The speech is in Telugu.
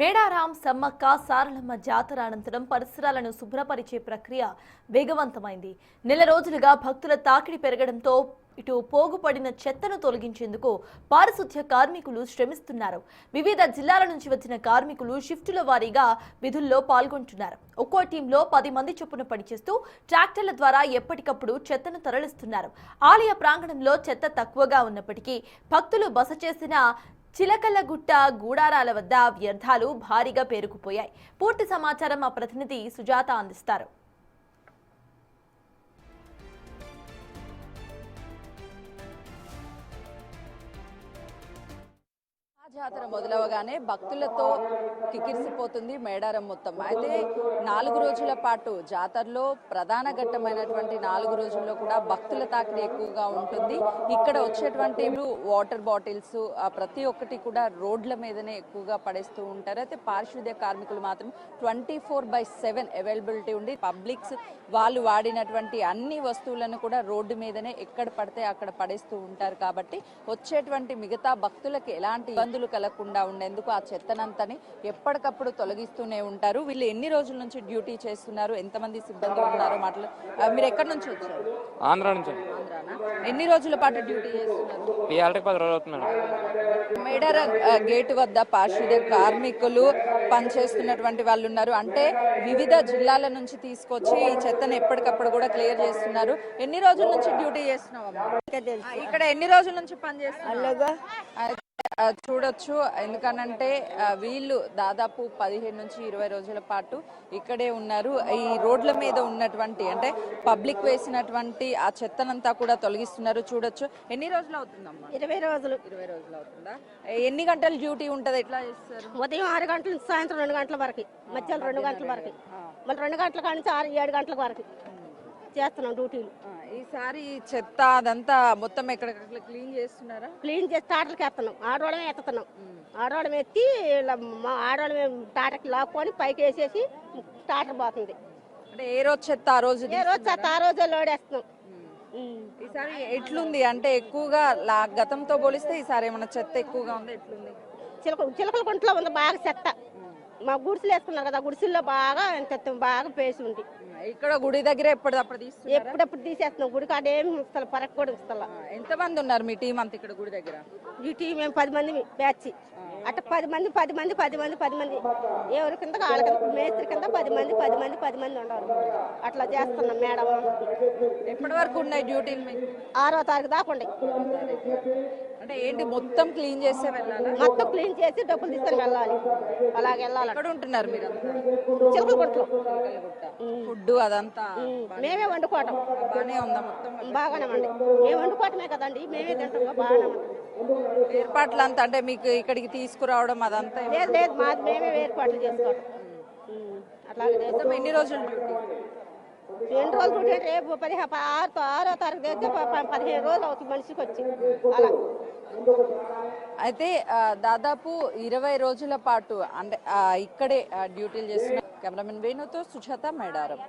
మేడారం సమ్మక్క సారలమ్మ జాతర అనంతరం పరిసరాలను శుభ్రపరిచే ప్రక్రియ వేగవంతమైంది. నెల రోజులుగా భక్తుల తాకిడి పెరగడంతో ఇటు పోగుపడిన చెత్తను తొలగించేందుకు పారిశుధ్య కార్మికులు శ్రమిస్తున్నారు. వివిధ జిల్లాల నుంచి వచ్చిన కార్మికులు షిఫ్టుల వారీగా విధుల్లో పాల్గొంటున్నారు. ఒక్కో టీంలో 10 మంది చొప్పున పనిచేస్తూ ట్రాక్టర్ల ద్వారా ఎప్పటికప్పుడు చెత్తను తరలిస్తున్నారు. ఆలయ ప్రాంగణంలో చెత్త తక్కువగా ఉన్నప్పటికీ భక్తులు బస చేసిన చిలకలగుట్ట గూడారాల వద్ద వ్యర్థాలు భారీగా పేరుకుపోయాయి. పూర్తి సమాచారం మా ప్రతినిధి సుజాత అందిస్తారు. జాతర మొదలవగానే భక్తులతో కికిరిసిపోతుంది మేడారం మొత్తం. అయితే 4 రోజుల పాటు జాతరలో ప్రధాన ఘట్టమైనటువంటి 4 రోజుల్లో కూడా భక్తుల తాకిడి ఎక్కువగా ఉంటుంది. ఇక్కడ వచ్చేటువంటి వాటర్ బాటిల్స్ ప్రతి ఒక్కటి కూడా రోడ్ల మీదనే ఎక్కువగా పడేస్తూ ఉంటారు. అయితే పారిశుద్ధ్య కార్మికులు మాత్రం 24/7 అవైలబిలిటీ ఉండి పబ్లిక్స్ వాళ్ళు వాడినటువంటి అన్ని వస్తువులను కూడా రోడ్డు మీదనే ఎక్కడ పడితే అక్కడ పడేస్తూ ఉంటారు. కాబట్టి వచ్చేటువంటి మిగతా భక్తులకి ఎలాంటి ఇబ్బందులు కలగకుండా ఉండేందుకు ఆ చెత్తనంతని ఎప్పటికప్పుడు తొలగిస్తూనే ఉంటారు. వీళ్ళు ఎన్ని రోజుల నుంచి డ్యూటీ చేస్తున్నారు, ఎంతమంది సిబ్బంది ఉన్నారో మీరు ఎక్కడి నుంచి వచ్చారు? ఆంధ్ర నుంచి. ఎన్ని రోజుల పాటు డ్యూటీ చేస్తున్నారు? 10 రోజులు అవుతుంది. మేడారం గేటు వద్ద పారిశుద్ధ్య కార్మికులు పనిచేస్తున్నటువంటి వాళ్ళు ఉన్నారు. అంటే వివిధ జిల్లాల నుంచి తీసుకొచ్చి ఈ చెత్తను ఎప్పటికప్పుడు కూడా క్లియర్ చేస్తున్నారు. ఎన్ని రోజుల నుంచి డ్యూటీ చేస్తున్నావు? ఇక్కడ ఎన్ని రోజుల నుంచి పని చేస్తున్నారు? చూడొచ్చు. ఎందుకనంటే వీళ్ళు దాదాపు 15 నుంచి 20 రోజుల పాటు ఇక్కడే ఉన్నారు. ఈ రోడ్ల మీద ఉన్నటువంటి అంటే పబ్లిక్ వేసినటువంటి ఆ చెత్తనంతా కూడా తొలగిస్తున్నారు. చూడొచ్చు. ఎన్ని రోజులు అవుతుందమ్మా? 20 రోజులు. 20 రోజులు అవుతుందా? ఎన్ని గంటలు డ్యూటీ ఉంటది? ఎట్లా చేస్తారు? ఉదయం 6 గంటల నుంచి సాయంత్రం 2 గంటల వరకు, మధ్యాహ్నం 2 గంటల వరకు, మళ్ళీ 2 గంటల కాడి నుంచి 7 గంటల వరకు చేస్తున్నాం డ్యూటీలు. ఈసారి చెత్త అదంతా మొత్తం ఎక్కడికక్కడ క్లీన్ చేస్తున్నారా? క్లీన్ చేసి టాటర్కి ఎత్తున్నాం. ఆడవాళ్ళమే ఎత్తుతున్నాం. ఆడవాళ్ళం ఎత్తి ఆడవాళ్ళమే టాటర్కి లాక్కొని పైకి వేసేసి టాటర్ పోతుంది. అంటే ఏ రోజు చెత్త ఆ రోజు, ఏ రోజు చెత్త ఆ రోజు లోడేస్తున్నాం. ఈసారి ఎట్లుంది అంటే ఎక్కువగా గతంతో పోలిస్తే ఈసారి ఏమన్నా చెత్త ఎక్కువగా ఉంది? ఎట్లుంది? చిలకల కుంటలో ఉంది బాగా చెత్త. మా గుడిసెలు వేసుకున్నారు కదా, గుడిసెల్లో బాగా చెత్త బాగా పేసి ఉంది. ఇక్కడ గుడి దగ్గర ఎప్పుడప్పుడు తీసేస్తున్నాం. గుడి కాడ ఏమి ఇస్తా పరకు కూడా ఇస్తా. ఎంతమంది ఉన్నారు మీ టీం అంతా ఇక్కడ గుడి దగ్గర? ఈ టీం మేము 10 మంది బ్యాచ్. అట్లా 10 మంది ఎవరి కింద వాళ్ళ కింద మేస్త్రి కింద 10 మంది ఉండాలి. అట్లా చేస్తున్నాం మేడం. ఎప్పటి వరకు ఉన్నాయి డ్యూటీలు మీకు? 6వ తారీఖు దాకా ఉండే. అంటే ఏంటి మొత్తం క్లీన్ చేసే వెళ్ళాలి? మొత్తం క్లీన్ చేసి డబ్బులు తీసుకొని వెళ్ళాలి. అలాగే వెళ్ళాలి. ఎక్కడ ఉంటున్నారు మీరు? చిలకలగుట్టలో. ఫుడ్ అదంతా మేమే వండుకోవటం. బాగానే ఉందా? మొత్తం బాగానే ఉండి మేము వండుకోవటమే కదండి, మేమే తింటాం. బాగానే ఉంటుంది ఏర్పాట్లు అంతా. అంటే మీకు ఇక్కడికి తీసుకురావడం అదంతా? లేదు మాది మేమే ఏర్పాట్లు చేసుకోవటం. అట్లాగే చేస్తాం. ఎన్ని రోజులు డ్యూటీ? 2 రోజులు డ్యూటీ. రేపు 6వ తారీఖు తెస్తే 15 రోజులు అవుతుంది మనిషికి వచ్చి. అలా అయితే దాదాపు 20 రోజుల పాటు అంటే ఇక్కడే డ్యూటీలు చేస్తున్న కెమెరామెన్ వేణుతో సుజాత, మేడారం.